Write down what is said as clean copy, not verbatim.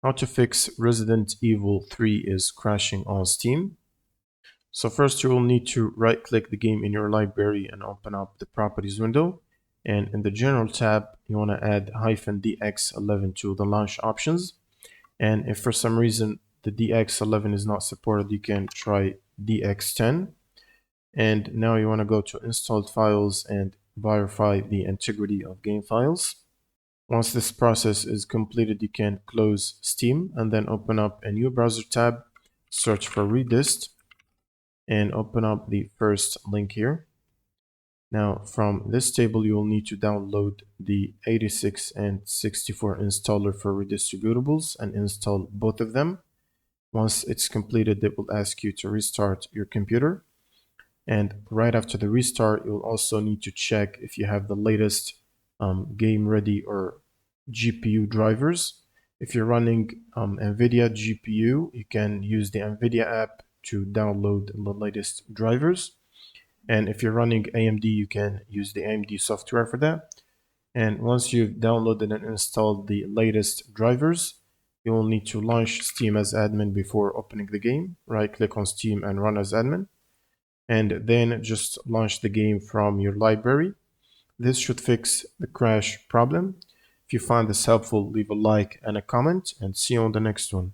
How to fix Resident Evil 3 is crashing on Steam. So first you will need to right click the game in your library and open up the properties window. And in the general tab, you want to add -DX11 to the launch options. And if for some reason the DX11 is not supported, you can try DX10. And now you want to go to installed files and verify the integrity of game files. Once this process is completed, you can close Steam and then open up a new browser tab, search for Redist, and open up the first link here. Now, from this table, you will need to download the 86 and 64 installer for redistributables and install both of them. Once it's completed, it will ask you to restart your computer. And right after the restart, you'll also need to check if you have the latest game ready or GPU drivers. If you're running NVIDIA GPU, you can use the NVIDIA app to download the latest drivers. And if you're running AMD, you can use the AMD software for that. And once you've downloaded and installed the latest drivers, you will need to launch Steam as admin before opening the game. Right click on Steam and run as admin. And then just launch the game from your library. This should fix the crash problem. If you find this helpful, leave a like and a comment, and see you on the next one.